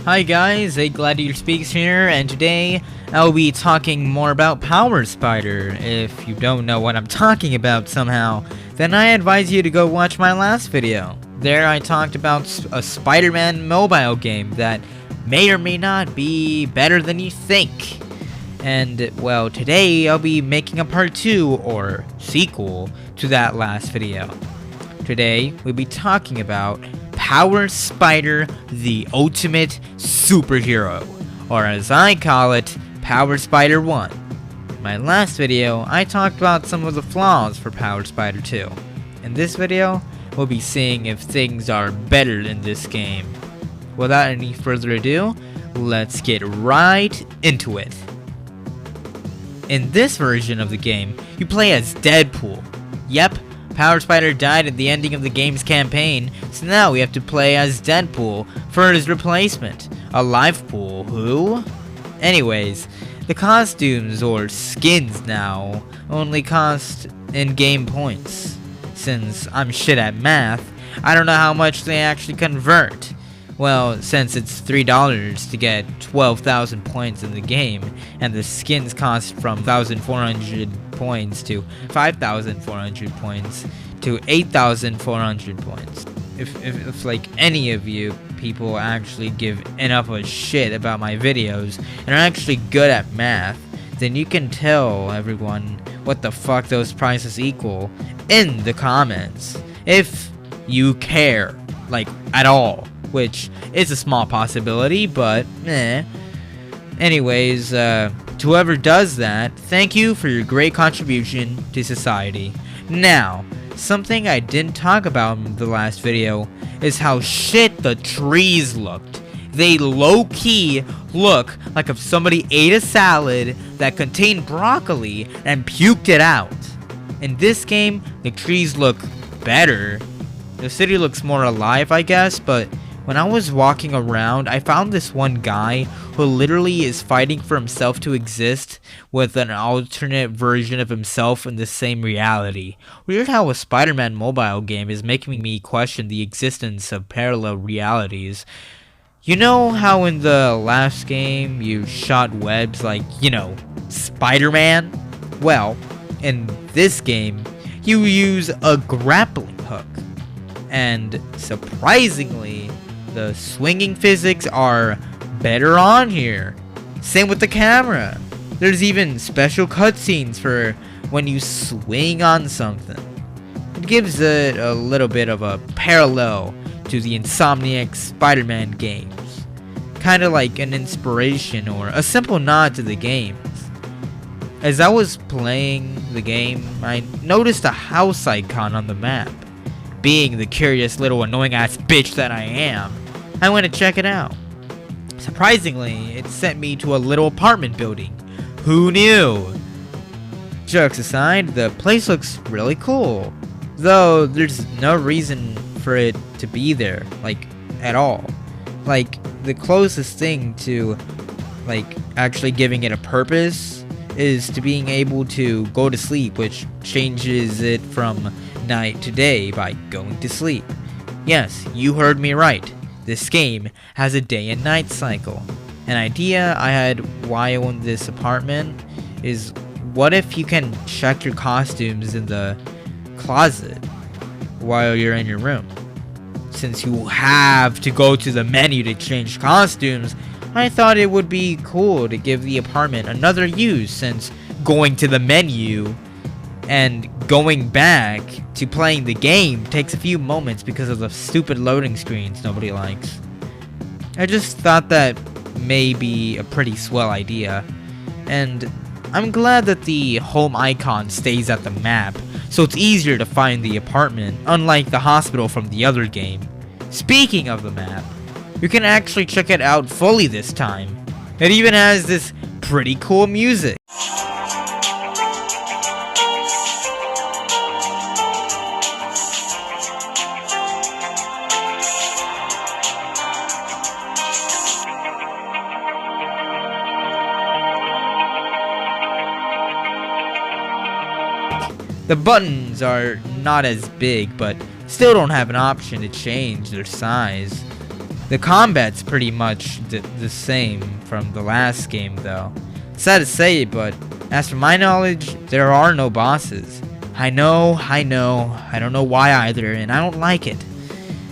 Hi guys, A Gladiator Speaks here, and today I'll be talking more about Power Spider. If you don't know what I'm talking about somehow, then I advise you to go watch my last video. There I talked about a Spider-Man mobile game that may or may not be better than you think. And, well, today I'll be making a part 2, or sequel, to that last video. Today, we'll be talking about Power Spider, the Ultimate Superhero, or as I call it, Power Spider 1. In my last video, I talked about some of the flaws for Power Spider 2. In this video, we'll be seeing if things are better in this game. Without any further ado, let's get right into it. In this version of the game, you play as Deadpool. Yep, Power Spider died at the ending of the game's campaign, so now we have to play as Deadpool for his replacement, a Livepool who? Anyways, the costumes or skins now only cost in-game points. Since I'm shit at math, I don't know how much they actually convert. Well, since it's $3 to get 12,000 points in the game, and the skins cost from 1,400 points to 5,400 points to 8,400 points. If like any of you people actually give enough of a shit about my videos and are actually good at math, then you can tell everyone what the fuck those prices equal in the comments. If you care, like, at all. Which is a small possibility, but anyways, to whoever does that, thank you for your great contribution to society. Now, something I didn't talk about in the last video is how shit the trees looked. They low-key look like if somebody ate a salad that contained broccoli and puked it out. In this game, the trees look better. The city looks more alive, I guess, but when I was walking around, I found this one guy who literally is fighting for himself to exist with an alternate version of himself in the same reality. Weird how a Spider-Man mobile game is making me question the existence of parallel realities. You know how in the last game you shot webs like, you know, Spider-Man? Well, in this game, you use a grappling hook. And surprisingly, the swinging physics are better on here. Same with the camera. There's even special cutscenes for when you swing on something. It gives it a little bit of a parallel to the Insomniac Spider-Man games. Kinda like an inspiration or a simple nod to the games. As I was playing the game, I noticed a house icon on the map. Being the curious little annoying ass bitch that I am, I went to check it out. Surprisingly, it sent me to a little apartment building. Who knew? Jokes aside, the place looks really cool. Though, there's no reason for it to be there, like, at all. Like, the closest thing to, like, actually giving it a purpose is to being able to go to sleep, which changes it from night to day by going to sleep. Yes, you heard me right. This game has a day and night cycle. An idea I had why I own this apartment is, what if you can check your costumes in the closet while you're in your room? Since you have to go to the menu to change costumes, I thought it would be cool to give the apartment another use, since going to the menu and going back to playing the game takes a few moments because of the stupid loading screens nobody likes. I just thought that may be a pretty swell idea, and I'm glad that the home icon stays at the map, so it's easier to find the apartment, unlike the hospital from the other game. Speaking of the map, you can actually check it out fully this time. It even has this pretty cool music. The buttons are not as big, but still don't have an option to change their size. The combat's pretty much the same from the last game, though. Sad to say, but as for my knowledge, there are no bosses. I know, I don't know why either, and I don't like it.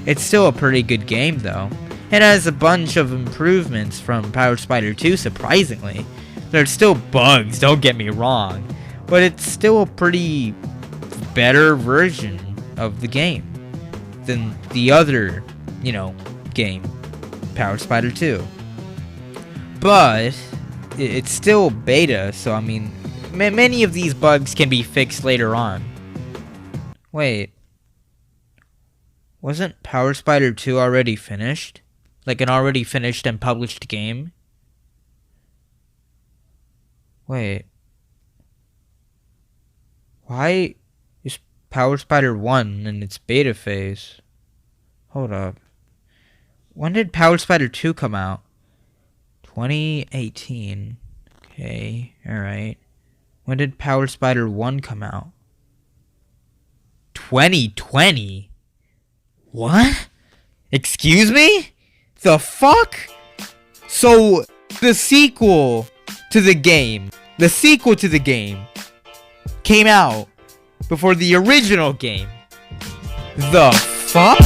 It's still a pretty good game, though. It has a bunch of improvements from Power Spider 2, surprisingly. There's still bugs, don't get me wrong, but it's still a pretty better version of the game than the other, game, Power Spider 2. But it's still beta, so I mean, many of these bugs can be fixed later on. Wait, wasn't Power Spider 2 already finished? Like an already finished and published game? Wait. Why is Power Spider 1 in its beta phase? Hold up. When did Power Spider 2 come out? 2018. Okay, alright. When did Power Spider 1 come out? 2020? What? Excuse me? The fuck? So, the sequel to the game came out before the original game. The fuck?